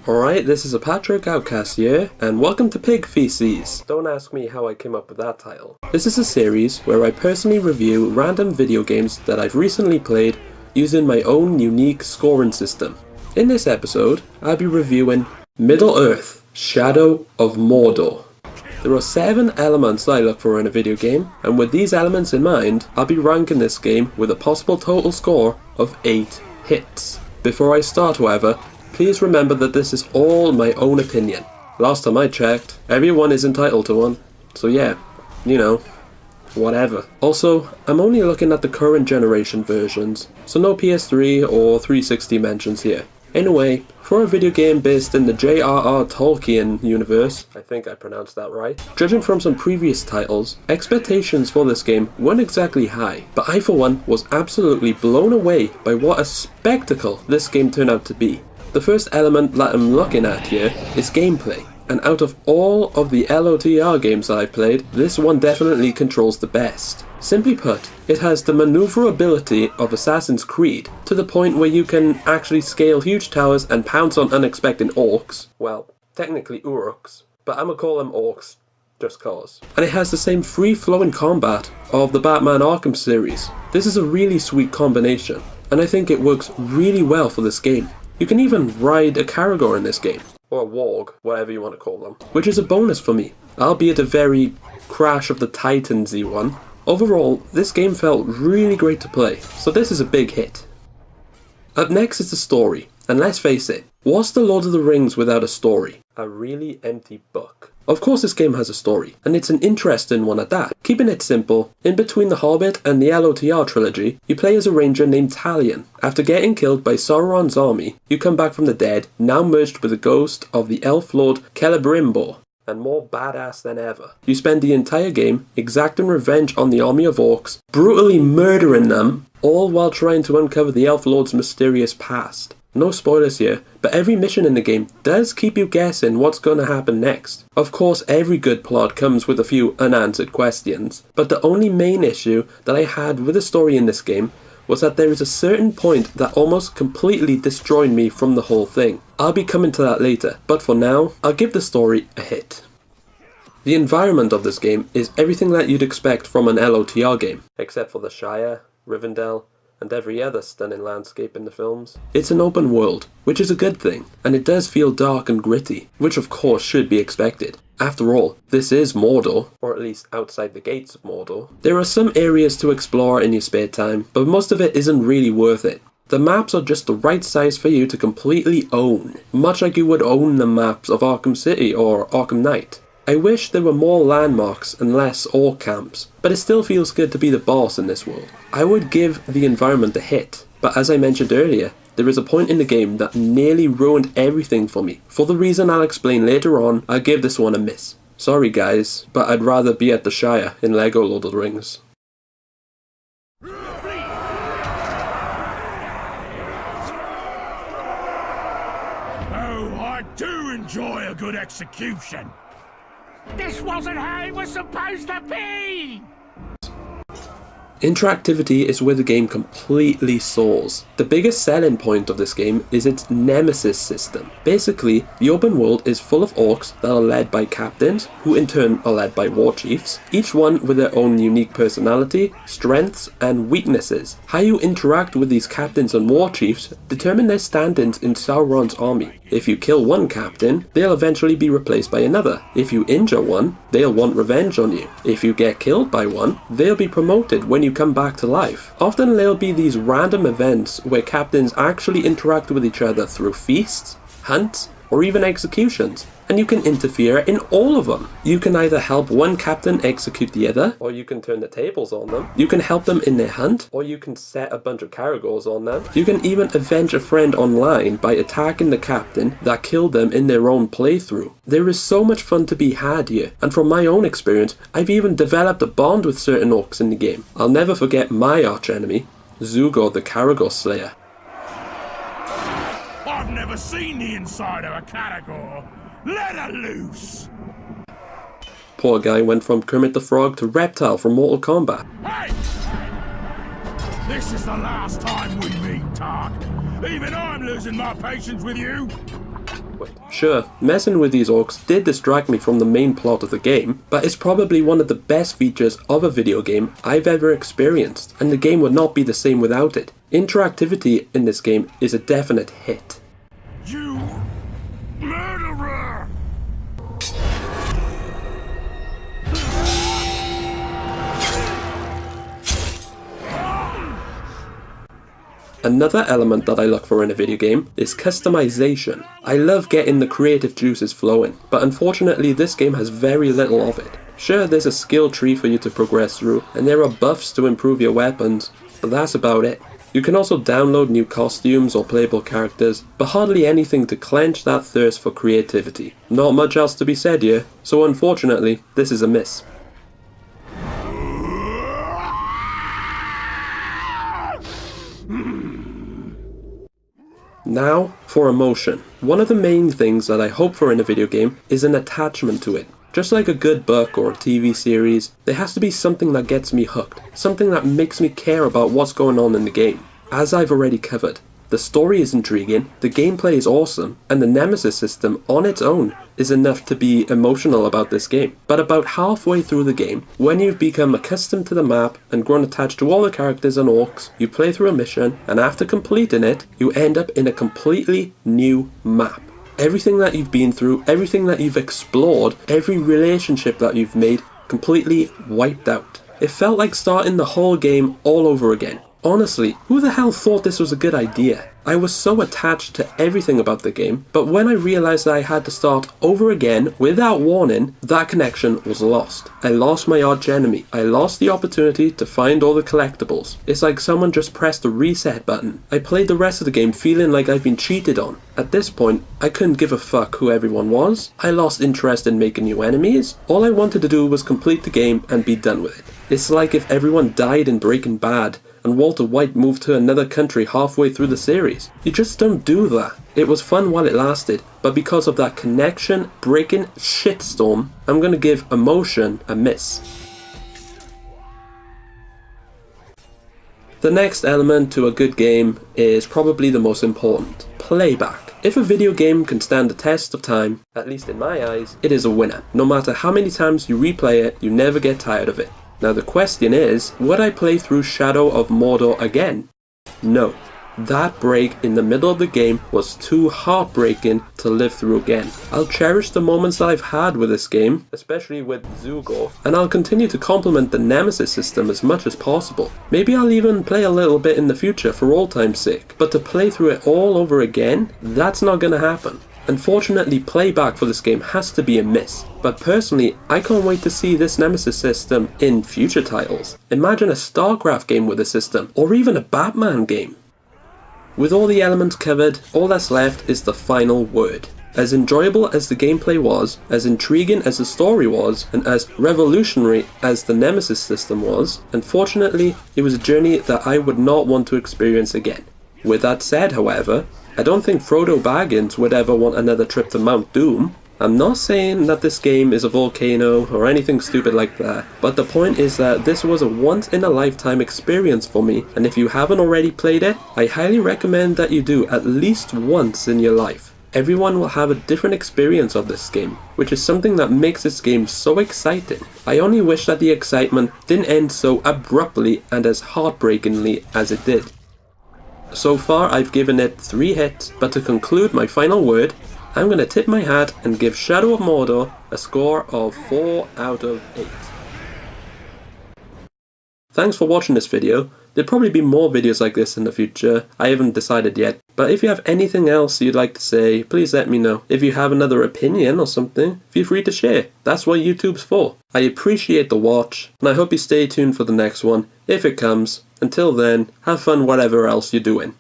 Alright, this is a Patchwork Outcast here, and welcome to Pig FECES. Don't ask me how I came up with that title. This is a series where I personally review random video games that I've recently played using my own unique scoring system. In this episode, I'll be reviewing Middle-earth: Shadow of Mordor. There are 7 elements I look for in a video game, and with these elements in mind, I'll be ranking this game with a possible total score of 8 hits. Before I start, however, please remember that this is all my own opinion. Last time I checked, everyone is entitled to one, so yeah, you know, whatever. Also, I'm only looking at the current generation versions, so no PS3 or 360 mentions here. Anyway, for a video game based in the J.R.R. Tolkien universe, I think I pronounced that right, judging from some previous titles, expectations for this game weren't exactly high, but I for one was absolutely blown away by what a spectacle this game turned out to be. The first element that I'm looking at here is gameplay, and out of all of the LOTR games that I've played, this one definitely controls the best. Simply put, it has the maneuverability of Assassin's Creed, to the point where you can actually scale huge towers and pounce on unexpected orcs. Well, technically uruks, but I'ma call them orcs just cause. And it has the same free-flowing combat of the Batman Arkham series. This is a really sweet combination, and I think it works really well for this game. You can even ride a Caragor in this game, or a Warg, whatever you want to call them, which is a bonus for me, albeit a very Crash of the Titans-y one. Overall, this game felt really great to play, so this is a big hit. Up next is the story, and let's face it, what's The Lord of the Rings without a story? A really empty book. Of course this game has a story, and it's an interesting one at that. Keeping it simple, in between The Hobbit and the LOTR trilogy, you play as a ranger named Talion. After getting killed by Sauron's army, you come back from the dead, now merged with the ghost of the elf lord Celebrimbor, and more badass than ever. You spend the entire game exacting revenge on the army of orcs, brutally murdering them, all while trying to uncover the elf lord's mysterious past. No spoilers here, but every mission in the game does keep you guessing what's going to happen next. Of course, every good plot comes with a few unanswered questions, but the only main issue that I had with the story in this game was that there is a certain point that almost completely destroyed me from the whole thing. I'll be coming to that later, but for now, I'll give the story a hit. The environment of this game is everything that you'd expect from an LOTR game, except for the Shire, Rivendell, and every other stunning landscape in the films. It's an open world, which is a good thing, and it does feel dark and gritty, which of course should be expected. After all, this is Mordor, or at least outside the gates of Mordor. There are some areas to explore in your spare time, but most of it isn't really worth it. The maps are just the right size for you to completely own, much like you would own the maps of Arkham City or Arkham Knight. I wish there were more landmarks and less orc camps, but it still feels good to be the boss in this world. I would give the environment a hit, but as I mentioned earlier, there is a point in the game that nearly ruined everything for me. For the reason I'll explain later on, I'll give this one a miss. Sorry guys, but I'd rather be at the Shire in LEGO Lord of the Rings. Oh, I do enjoy a good execution. This wasn't how it was supposed to be! Interactivity is where the game completely soars. The biggest selling point of this game is its nemesis system. Basically, the open world is full of orcs that are led by captains, who in turn are led by war chiefs, each one with their own unique personality, strengths, and weaknesses. How you interact with these captains and war chiefs determine their standings in Sauron's army. If you kill one captain, they'll eventually be replaced by another. If you injure one, they'll want revenge on you. If you get killed by one, they'll be promoted when you come back to life. Often there'll be these random events where captains actually interact with each other through feasts, hunts, or even executions, and you can interfere in all of them. You can either help one captain execute the other, or you can turn the tables on them. You can help them in their hunt, or you can set a bunch of Caragors on them. You can even avenge a friend online by attacking the captain that killed them in their own playthrough. There is so much fun to be had here, and from my own experience, I've even developed a bond with certain orcs in the game. I'll never forget my archenemy, Zugor the Caragor Slayer. I've never seen the inside of a Caragor. Let her loose! Poor guy went from Kermit the Frog to Reptile from Mortal Kombat. Hey! This is the last time we meet, Tark. Even I'm losing my patience with you. Sure, messing with these orcs did distract me from the main plot of the game, but it's probably one of the best features of a video game I've ever experienced, and the game would not be the same without it. Interactivity in this game is a definite hit. You murderer! Another element that I look for in a video game is customization. I love getting the creative juices flowing, but unfortunately this game has very little of it. Sure, there's a skill tree for you to progress through, and there are buffs to improve your weapons, but that's about it. You can also download new costumes or playable characters, but hardly anything to quench that thirst for creativity. Not much else to be said here, so unfortunately this is a miss. Now, for emotion. One of the main things that I hope for in a video game is an attachment to it. Just like a good book or a TV series, there has to be something that gets me hooked, something that makes me care about what's going on in the game. As I've already covered, the story is intriguing, the gameplay is awesome, and the Nemesis system on its own is enough to be emotional about this game. But about halfway through the game, when you've become accustomed to the map and grown attached to all the characters and orcs, you play through a mission, and after completing it, you end up in a completely new map. Everything that you've been through, everything that you've explored, every relationship that you've made, completely wiped out. It felt like starting the whole game all over again. Honestly, who the hell thought this was a good idea? I was so attached to everything about the game, but when I realized that I had to start over again without warning, that connection was lost. I lost my arch enemy. I lost the opportunity to find all the collectibles. It's like someone just pressed the reset button. I played the rest of the game feeling like I've been cheated on. At this point, I couldn't give a fuck who everyone was. I lost interest in making new enemies. All I wanted to do was complete the game and be done with it. It's like if everyone died in Breaking Bad and Walter White moved to another country halfway through the series. You just don't do that. It was fun while it lasted, but because of that connection-breaking shitstorm, I'm gonna give emotion a miss. The next element to a good game is probably the most important: playback. If a video game can stand the test of time, at least in my eyes, it is a winner. No matter how many times you replay it, you never get tired of it. Now the question is, would I play through Shadow of Mordor again? No. That break in the middle of the game was too heartbreaking to live through again. I'll cherish the moments that I've had with this game, especially with Zugor, and I'll continue to compliment the Nemesis system as much as possible. Maybe I'll even play a little bit in the future for old time's sake, but to play through it all over again, that's not gonna happen. Unfortunately, playback for this game has to be a miss, but personally, I can't wait to see this Nemesis system in future titles. Imagine a StarCraft game with a system, or even a Batman game. With all the elements covered, all that's left is the final word. As enjoyable as the gameplay was, as intriguing as the story was, and as revolutionary as the Nemesis system was, unfortunately, it was a journey that I would not want to experience again. With that said, however, I don't think Frodo Baggins would ever want another trip to Mount Doom. I'm not saying that this game is a volcano or anything stupid like that, but the point is that this was a once-in-a-lifetime experience for me, and if you haven't already played it, I highly recommend that you do at least once in your life. Everyone will have a different experience of this game, which is something that makes this game so exciting. I only wish that the excitement didn't end so abruptly and as heartbreakingly as it did. So far I've given it 3 hits, but to conclude my final word, I'm going to tip my hat and give Shadow of Mordor a score of 4 out of 8. Thanks for watching this video. There'll probably be more videos like this in the future. I haven't decided yet, but if you have anything else you'd like to say, please let me know. If you have another opinion or something, feel free to share. That's what YouTube's for. I appreciate the watch, and I hope you stay tuned for the next one, if it comes. Until then, have fun whatever else you're doing.